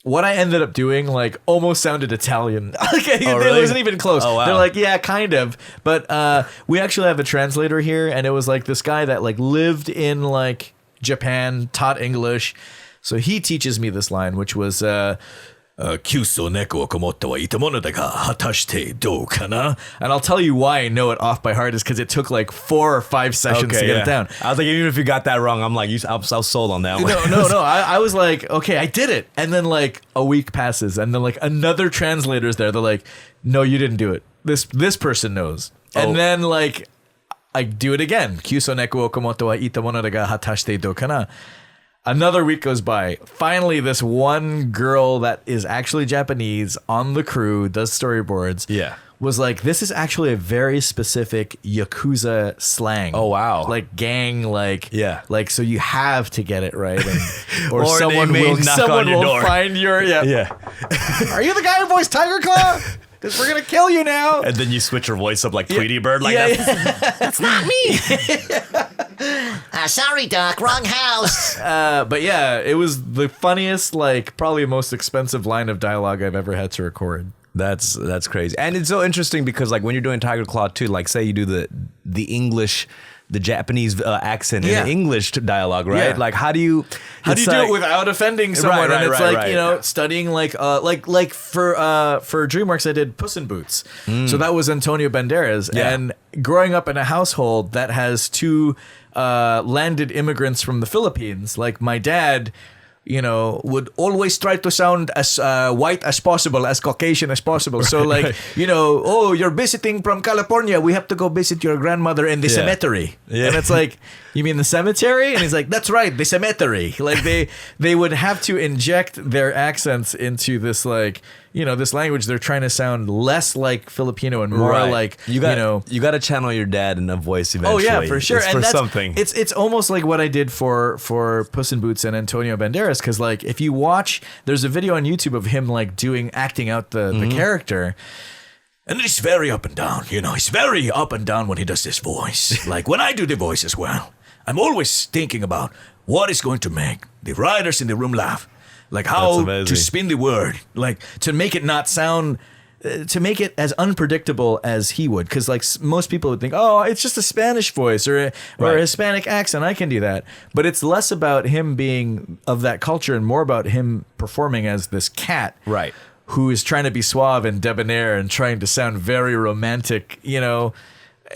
What I ended up doing, like, almost sounded Italian. Okay, really? It wasn't even close. Oh, wow. They're like, yeah, kind of. But we actually have a translator here, and it was like this guy that like lived in like Japan, taught English. So he teaches me this line, which was, Kyuso neko komotta wa itamono da ga hatashite dou kana? And I'll tell you why I know it off by heart is because it took like 4 or 5 sessions to get it down. I was like, even if you got that wrong, I'm like, I was sold on that one. No. I was like, okay, I did it. And then like a week passes, and then like another translator's there. They're like, no, you didn't do it. This person knows. And then like I do it again. Kyuso neko komotta wa itamono da ga hatashite dou kana? Another week goes by. Finally, this one girl that is actually Japanese on the crew, does storyboards. Yeah. Was like, this is actually a very specific Yakuza slang. Oh, wow. Like gang, like, Yeah. like, so you have to get it right. And, or, Or they someone may will, knock someone on your will door. find your, Yeah. Are you the guy who voiced Tiger Claw? Because we're going to kill you now. And then you switch your voice up like Tweety Bird. Like Yeah, that. That's not me. Sorry, Doc, wrong house. But yeah, it was the funniest, like, probably most expensive line of dialogue I've ever had to record. That's crazy. And it's so interesting because like when you're doing Tiger Claw too, like say you do the English, the Japanese accent in the English dialogue, right? Yeah. Like how do you do it without offending someone? Right, and it's right, like, right. you know, studying like for DreamWorks I did Puss in Boots. So that was Antonio Banderas. Yeah. And growing up in a household that has two landed immigrants from the Philippines, like my dad, you know, would always try to sound as white as possible, as Caucasian as possible. So like, you know, oh, you're visiting from California. We have to go visit your grandmother in the cemetery. Yeah. And it's like, you mean the cemetery? And he's like, that's right, the cemetery. Like they would have to inject their accents into this, like, you know, this language. They're trying to sound less like Filipino and more like, you got to channel your dad in a voice eventually. Oh yeah, for sure. It's for something. It's almost like what I did for Puss in Boots and Antonio Banderas, because like if you watch, there's a video on YouTube of him like acting out the character. And it's very up and down, you know. He's very up and down when he does this voice. Like when I do the voice as well, I'm always thinking about what is going to make the writers in the room laugh. Like how to spin the word, like to make it not sound, to make it as unpredictable as he would. Because like most people would think, oh, it's just a Spanish voice or a Hispanic accent. I can do that. But it's less about him being of that culture and more about him performing as this cat. Right. Who is trying to be suave and debonair and trying to sound very romantic, you know.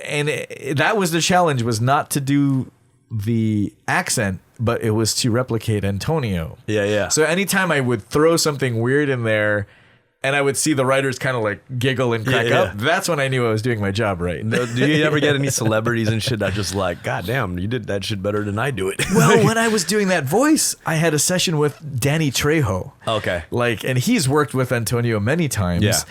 And that was the challenge, was not to do the accent, but it was to replicate Antonio. Yeah, yeah. So anytime I would throw something weird in there and I would see the writers kind of like giggle and crack up, that's when I knew I was doing my job right. Do you ever get any celebrities and shit that just like, God damn, you did that shit better than I do it? Well, when I was doing that voice, I had a session with Danny Trejo. Okay. Like, and he's worked with Antonio many times. Yeah.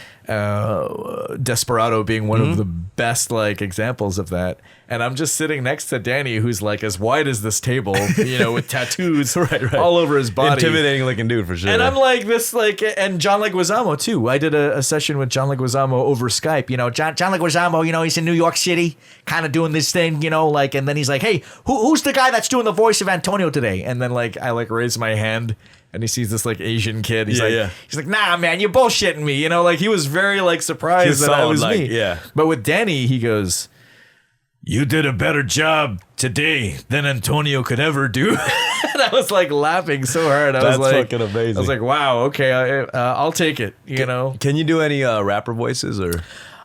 Desperado being one of the best like examples of that. And I'm just sitting next to Danny, who's like as wide as this table, you know, with tattoos all over his body. Intimidating looking dude for sure. And I'm like this, like, and John Leguizamo too. I did a session with John Leguizamo over Skype. You know, John Leguizamo, you know, he's in New York City, kind of doing this thing, you know, like, and then he's like, hey, who's the guy that's doing the voice of Antonio today? And then like I like raise my hand. And he sees this like Asian kid. He's like, nah, man, you're bullshitting me. You know, like he was very like surprised that I was me. Yeah. But with Danny, he goes, you did a better job today than Antonio could ever do. And I was like laughing so hard. I was like, fucking amazing. I was like, wow, okay, I'll take it. You know. Can you do any rapper voices or?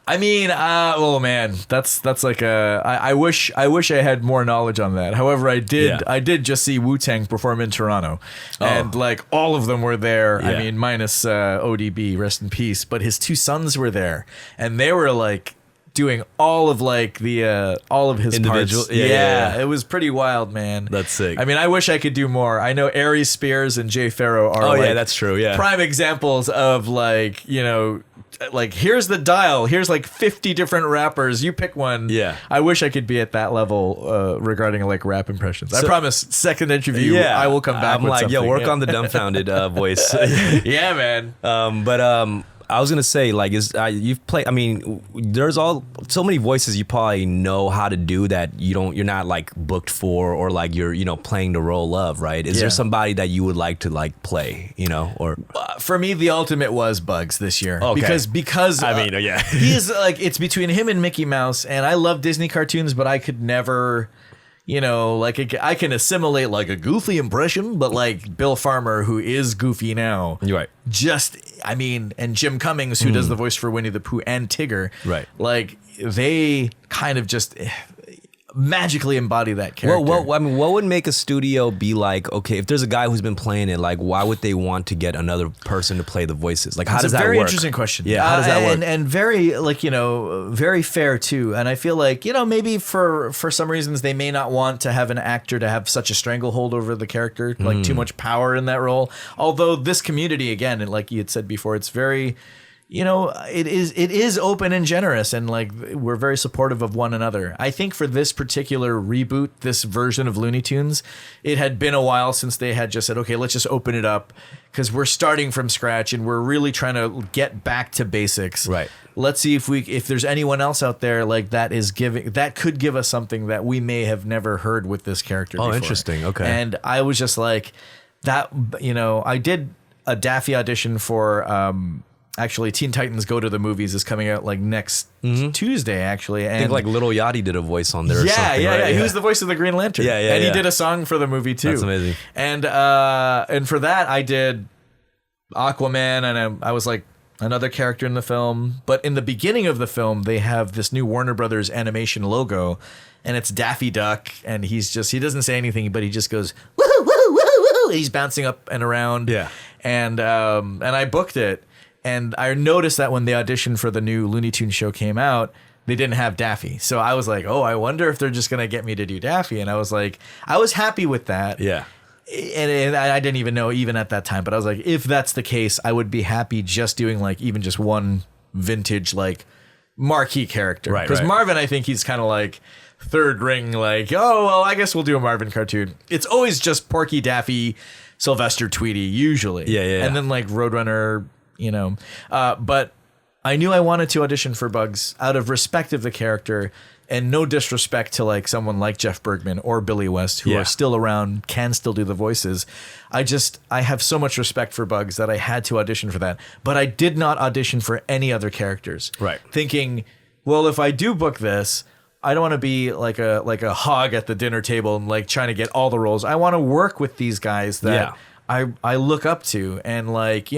I mean, oh man, that's like I wish I had more knowledge on that. However, I did just see Wu-Tang perform in Toronto, and like all of them were there. Yeah. I mean, minus ODB, rest in peace. But his two sons were there, and they were like doing all of like the all of his Individual, parts. yeah. It was pretty wild, man. That's sick. I mean, I wish I could do more. I know Aries Spears and Jay Farrow are like, that's true. Yeah, prime examples of like, you know, like here's the dial, here's like 50 different rappers, you pick one. Yeah. I wish I could be at that level regarding like rap impressions. I promise, second interview, I will come back. I'm with like, something. work on the dumbfounded voice. Yeah, man. But I was gonna say, like, you've played. I mean, there's so many voices you probably know how to do that you're not like booked for, or like you're playing the role of, right? Is there somebody that you would like to like play, or for me the ultimate was Bugs this year. Okay. Because I mean, he's like, it's between him and Mickey Mouse, and I love Disney cartoons, but I could never. Like I can assimilate like a Goofy impression, but like Bill Farmer, who is Goofy now, You're right. And Jim Cummings, who does the voice for Winnie the Pooh and Tigger, Right. Like they kind of just magically embody that character. What would make a studio be like, okay, if there's a guy who's been playing it, like, why would they want to get another person to play the voices? Like, how does that work? It's a very interesting question. Yeah, how does that work? And very, like, very fair too. And I feel like, maybe for some reasons they may not want to have an actor to have such a stranglehold over the character, like too much power in that role. Although this community, again, and like you had said before, it's very, it is open and generous, and like we're very supportive of one another. I think for this particular reboot, this version of Looney Tunes, it had been a while since they had just said, okay, let's just open it up because we're starting from scratch and we're really trying to get back to basics. Right. Let's see if there's anyone else out there like that could give us something that we may have never heard with this character before. Interesting. Okay. And I was just like that, I did a Daffy audition for actually, Teen Titans Go to the Movies is coming out like next Tuesday, actually. And I think like Little Yachty did a voice on there or something. Right? He was the voice of the Green Lantern. And he did a song for the movie too. That's amazing. And for that, I did Aquaman, and I was like another character in the film. But in the beginning of the film, they have this new Warner Brothers animation logo, and it's Daffy Duck, and he doesn't say anything, but he just goes, woohoo, woohoo, woohoo, woohoo. He's bouncing up and around. Yeah. And I booked it. And I noticed that when the audition for the new Looney Tunes show came out, they didn't have Daffy. So I was like, oh, I wonder if they're just going to get me to do Daffy. And I was like, I was happy with that. Yeah. And I didn't even know even at that time. But I was like, if that's the case, I would be happy just doing like even just one vintage like marquee character. Right. Because Marvin, I think he's kind of like third ring, like, oh, well, I guess we'll do a Marvin cartoon. It's always just Porky, Daffy, Sylvester Tweety, usually. Yeah. And then like Roadrunner, but I knew I wanted to audition for Bugs out of respect of the character, and no disrespect to like someone like Jeff Bergman or Billy West, who are still around, can still do the voices. I have so much respect for Bugs that I had to audition for that, but I did not audition for any other characters. Right. Thinking, well, if I do book this, I don't want to be like a hog at the dinner table and like trying to get all the roles. I want to work with these guys that I look up to, and like,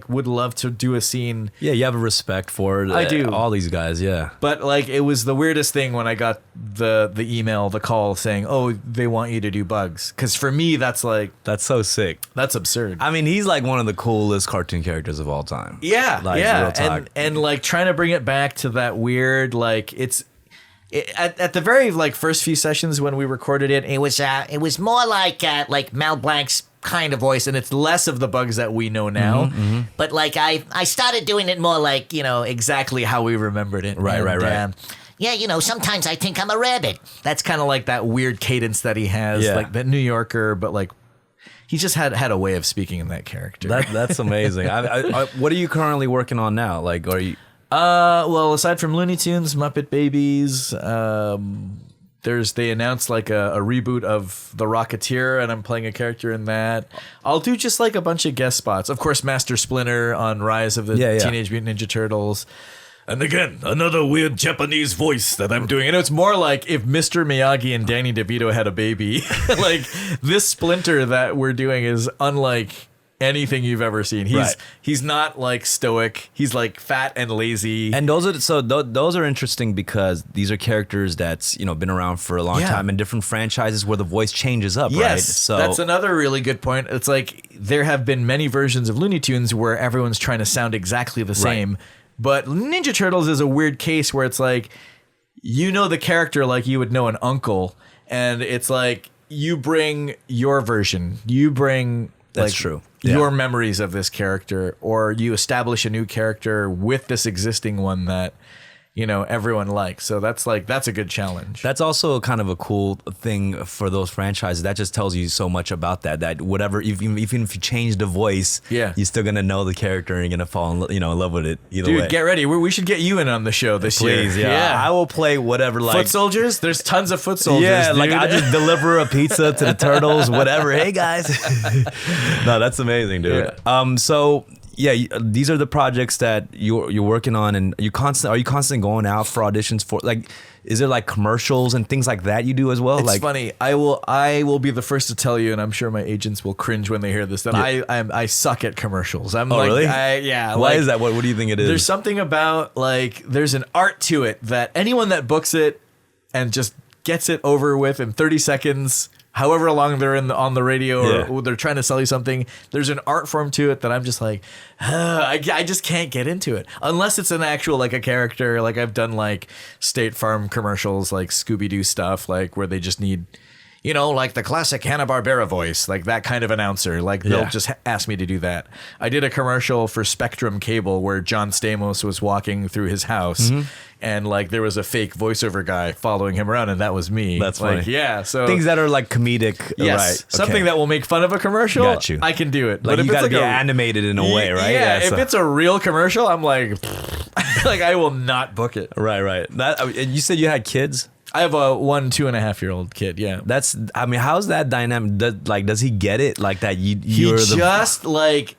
would love to do a scene. Yeah, you have a respect for I do. all these guys, yeah. But like, it was the weirdest thing when I got the email, the call saying, oh, they want you to do Bugs. Because for me, that's so sick. That's absurd. I mean, he's like one of the coolest cartoon characters of all time. Yeah, like, real talk. And like trying to bring it back to that weird, like at the very like first few sessions when we recorded it, It was more like Mel Blanc's kind of voice, and it's less of the Bugs that we know now. But like I started doing it more like, Exactly how we remembered it. Right. Yeah, sometimes I think I'm a rabbit. That's kind of like that weird cadence that he has, like the New Yorker, but like he just had a way of speaking in that character. That's amazing. What are you currently working on now? Like, are you? Well, aside from Looney Tunes, Muppet Babies, they announced like a reboot of The Rocketeer, and I'm playing a character in that. I'll do just like a bunch of guest spots. Of course, Master Splinter on Rise of the Teenage Mutant Ninja Turtles. And again, another weird Japanese voice that I'm doing. And it's more like if Mr. Miyagi and Danny DeVito had a baby. Like, this Splinter that we're doing is unlike anything you've ever seen. He's not like stoic. He's like fat and lazy. And those are interesting because these are characters that's been around for a long time in different franchises where the voice changes up. Right. So that's another really good point. It's like there have been many versions of Looney Tunes where everyone's trying to sound exactly the same. But Ninja Turtles is a weird case where it's like the character like you would know an uncle, and it's like you bring your version. You bring That's true. Your memories of this character, or you establish a new character with this existing one that everyone likes. So that's a good challenge. That's also kind of a cool thing for those franchises. That just tells you so much about that whatever, even if you change the voice, you're still gonna know the character and you're gonna fall in love with it either way. Dude, get ready. We should get you in on the show this year. Please, yeah. I will play whatever, like foot soldiers. There's tons of foot soldiers. Yeah, dude. like I just deliver a pizza to the turtles, whatever. Hey guys. No, that's amazing, dude. So these are the projects that you're working on, and are you constantly going out for auditions for, like, is there like commercials and things like that you do as well? It's like, funny. I will be the first to tell you, and I'm sure my agents will cringe when they hear this, that I suck at commercials. I'm really? Why is that? What do you think it is? There's something about, like, there's an art to it that anyone that books it and just gets it over with in 30 seconds. However long they're on the radio or they're trying to sell you something, there's an art form to it that I'm just like, I just can't get into it unless it's an actual like a character. Like I've done like State Farm commercials, like Scooby-Doo stuff, like where they just need, you know, like the classic Hanna-Barbera voice, like that kind of announcer. Like they'll just ask me to do that. I did a commercial for Spectrum Cable where John Stamos was walking through his house and like there was a fake voiceover guy following him around and that was me. That's like, funny. yeah. So things that are like comedic. yes, Right. something that will make fun of a commercial. Got you. I can do it. Like but you got to be animated in a way, right? Yeah. If it's a real commercial, I'm like, like I will not book it. right. And you said you had kids? I have a 1 2.5-year-old kid. Yeah. That's, I mean, how's that dynamic? Does he get it? Like that you're He just like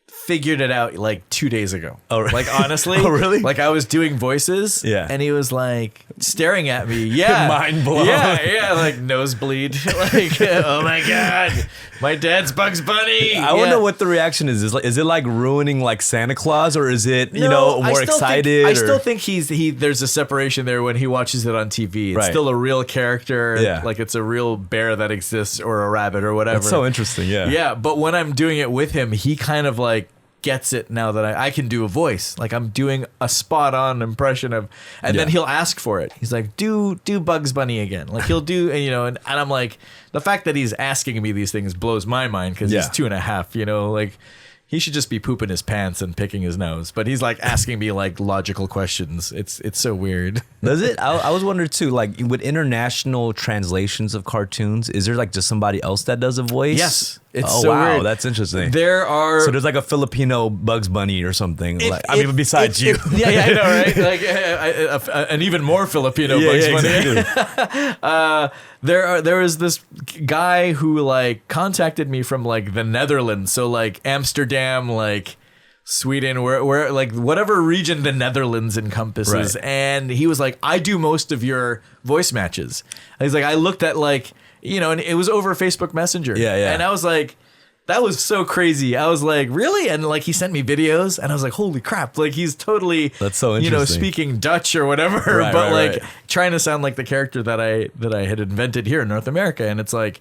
figured it out like 2 days ago. Oh, right. Like honestly. Oh, really? Like I was doing voices. Yeah. And he was like staring at me. Yeah. Mind blown. Yeah. Like nosebleed. Like, oh my God. My dad's Bugs Bunny. I wonder what the reaction is. Is it like ruining like Santa Claus, or is it more excited? I still think there's a separation there when he watches it on TV. It's Right. still a real character. Yeah. Like it's a real bear that exists or a rabbit or whatever. That's so interesting. Yeah. Yeah, but when I'm doing it with him, he kind of like gets it now that I can do a voice. Like I'm doing a spot on impression of, and then he'll ask for it. He's like, do Bugs Bunny again. Like he'll do, and I'm like, the fact that he's asking me these things blows my mind because he's 2.5, like he should just be pooping his pants and picking his nose. But he's like asking me like logical questions. It's so weird. Does it? I was wondering too, like with international translations of cartoons, is there like just somebody else that does a voice? Yes. It's oh so wow, weird. that's interesting. So there's like a Filipino Bugs Bunny or something. Besides you. Yeah, I know, right? Like an even more Filipino Bugs Bunny. Exactly. There is this guy who like contacted me from like the Netherlands, so like Amsterdam, like Sweden, where like whatever region the Netherlands encompasses, Right. and he was like, I do most of your voice matches. And he's like, I looked at like, and it was over Facebook Messenger. Yeah. And I was like, that was so crazy. I was like, really? And like he sent me videos and I was like, holy crap. Like he's totally, that's so interesting. speaking Dutch or whatever, Right, but right, like trying to sound like the character that I had invented here in North America. And it's like,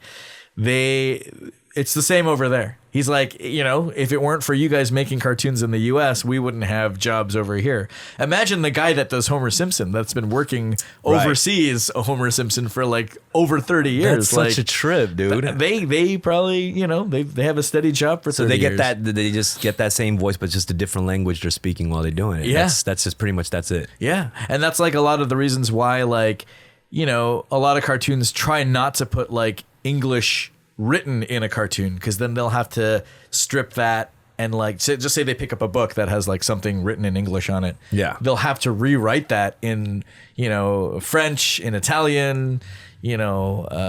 it's the same over there. He's like, if it weren't for you guys making cartoons in the US, we wouldn't have jobs over here. Imagine the guy that does Homer Simpson that's been working overseas, Homer Simpson, for like over 30 years. That's such a trip, dude. They probably, they have a steady job for 30 So they years. they just get that same voice, but just a different language they're speaking while they're doing it. Yeah. That's just pretty much, that's it. Yeah. And that's like a lot of the reasons why, like, a lot of cartoons try not to put like English written in a cartoon, because then they'll have to strip that and like just say they pick up a book that has like something written in English on it. Yeah. They'll have to rewrite that in, French, in Italian,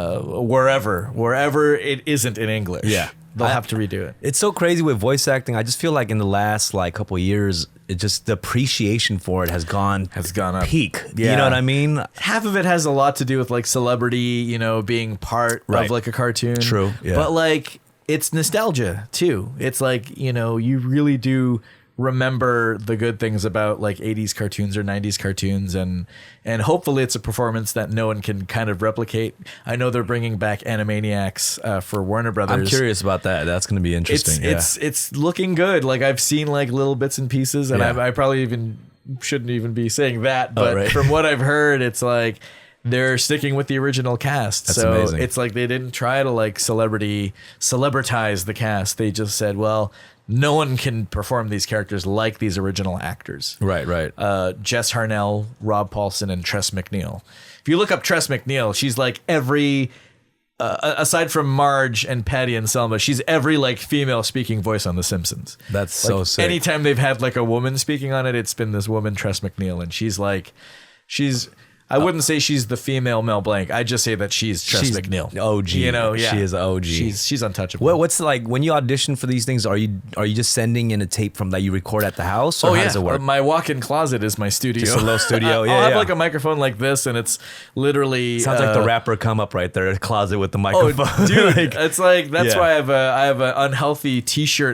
wherever it isn't in English. Yeah. They'll have to redo it. It's so crazy with voice acting. I just feel like in the last like couple of years, it just, the appreciation for it has gone up. Peak. Yeah. You know what I mean? Half of it has a lot to do with like celebrity, being part of like a cartoon. True. Yeah. But like it's nostalgia too. It's like, you really do remember the good things about like 80s cartoons or 90s cartoons, and hopefully it's a performance that no one can kind of replicate. I know they're bringing back Animaniacs for Warner Brothers. I'm curious about that. That's going to be interesting. It's looking good. Like I've seen like little bits and pieces, and Yeah. I probably shouldn't even be saying that, but right. from what I've heard, it's like they're sticking with the original cast. That's so amazing. It's like they didn't try to like celebritize the cast. They just said, well, no one can perform these characters like these original actors. Right. Jess Harnell, Rob Paulson, and Tress MacNeille. If you look up Tress MacNeille, she's like every, aside from Marge and Patty and Selma, she's every like female speaking voice on The Simpsons. That's so sick. Anytime they've had like a woman speaking on it, it's been this woman, Tress MacNeille, and I wouldn't say she's the female Mel Blanc. I just say that she's Tress MacNeille. OG. She is OG. She's untouchable. What's like when you audition for these things? Are you just sending in a tape from that you record at the house? Or how does it work? My walk-in closet is my studio. Just a little studio. I'll have like a microphone like this, and it's literally Sounds like the rapper come up right there in the closet with the microphone. Oh, dude, it's like that's Yeah. why I have an unhealthy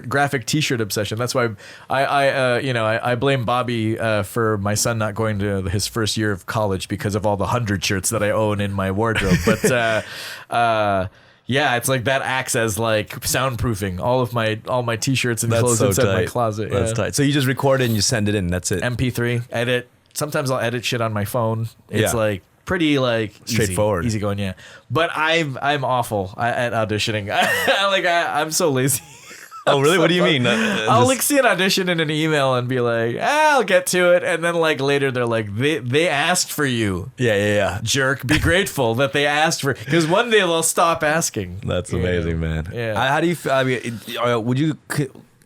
graphic T-shirt obsession. That's why I blame Bobby for my son not going to his first year of college because because of all the 100 shirts that I own in my wardrobe. But yeah, it's like that acts as like soundproofing all my t-shirts and clothes inside my closet. That's tight. So you just record it and you send it in. That's it. MP3, edit. Sometimes I'll edit shit on my phone. It's like pretty like straightforward, easy going. Yeah, but I'm awful at auditioning. I'm so lazy. Oh, really? What do you mean? I'll like see an audition in an email and be like, I'll get to it. And then like later they're like, they asked for you. Yeah. Jerk. Be grateful that they asked for, because one day they'll stop asking. That's amazing, man. Yeah. How do you feel? I mean, would you...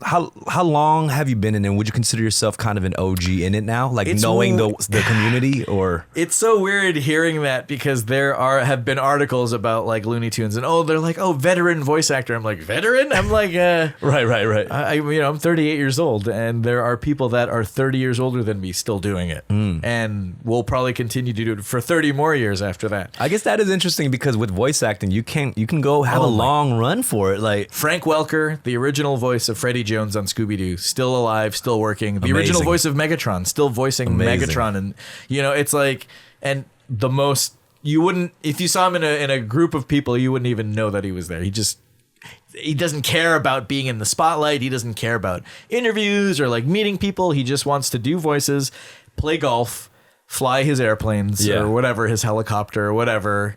How long have you been in it? And would you consider yourself kind of an OG in it now? Like knowing the community, or? It's so weird hearing that, because have been articles about like Looney Tunes and they're like, veteran voice actor. I'm like, veteran? I'm like, right. I'm 38 years old, and there are people that are 30 years older than me still doing it, and we'll probably continue to do it for 30 more years after that. I guess that is interesting, because with voice acting, you can go have a long run for it. Like Frank Welker, the original voice of Freddie Jones on Scooby-Doo, still alive, still working. The original voice of Megatron, still voicing Megatron. And it's like, and the most, you wouldn't, if you saw him in a group of people, you wouldn't even know that he was there. He doesn't care about being in the spotlight. He doesn't care about interviews or like meeting people. He just wants to do voices, play golf, fly his airplanes or whatever, his helicopter or whatever.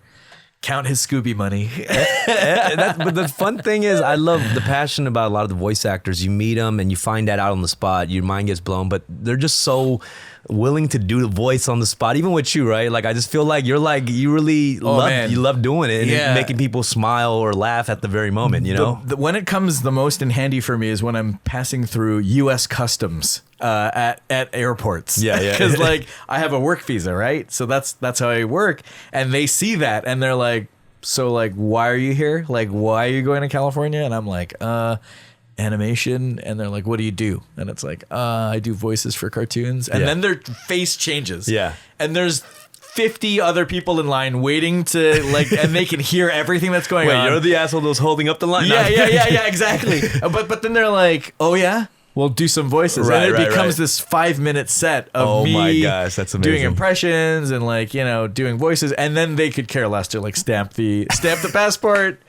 Count his Scooby money. But the fun thing is, I love the passion about a lot of the voice actors. You meet them and you find that out on the spot. Your mind gets blown, but they're just so willing to do the voice on the spot. Even with you, right? Like, I just feel like you really love doing it and making people smile or laugh at the very moment, when it comes the most in handy for me is when I'm passing through U.S. Customs at airports. Because like I have a work visa, right? So that's how I work, and they see that and they're like, so like, why are you here? Like, why are you going to California? And I'm like, animation. And they're like, what do you do? And it's like, I do voices for cartoons. And then their face changes. And there's 50 other people in line waiting to like, and they can hear everything that's going on. Wait, you're the asshole that's holding up the line? Yeah, exactly. But then they're like, oh yeah, we'll do some voices. And it becomes this 5-minute set of me my gosh, that's amazing. Doing impressions and like, doing voices. And then they could care less to like stamp the passport.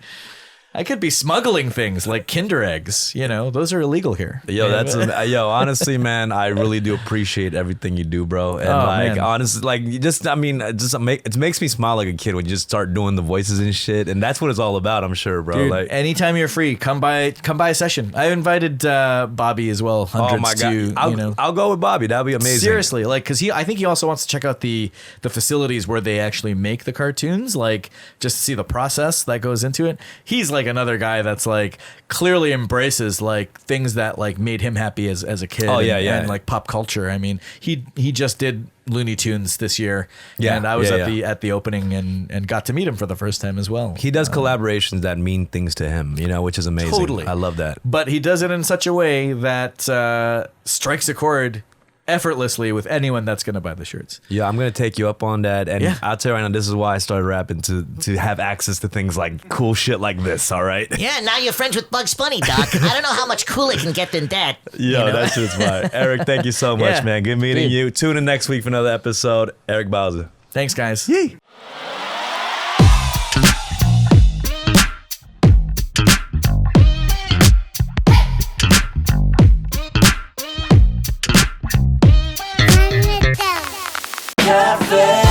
I could be smuggling things like Kinder eggs. Those are illegal here. Honestly, man, I really do appreciate everything you do, bro. And honestly, like, it makes me smile like a kid when you just start doing the voices and shit. And that's what it's all about, I'm sure, bro. Dude, like, anytime you're free, come by a session. I invited Bobby as well. I'll go with Bobby. That'd be amazing. Seriously, like, because I think he also wants to check out the facilities where they actually make the cartoons, like just to see the process that goes into it. He's like another guy that's like clearly embraces like things that like made him happy as a kid. And like pop culture. I mean, he just did Looney Tunes this year, and I was at the opening and got to meet him for the first time as well. He does collaborations that mean things to him, which is amazing. Totally, I love that. But he does it in such a way that strikes a chord effortlessly with anyone that's going to buy the shirts. Yeah, I'm going to take you up on that. And I'll tell you right now, this is why I started rapping, to have access to things like cool shit like this, all right? Yeah, now you're friends with Bugs Bunny, Doc. I don't know how much cooler it can get than that. That shit's fine. Eric, thank you so much, man. Good meeting you. Tune in next week for another episode. Eric Bauza. Thanks, guys. Yay. Cafe.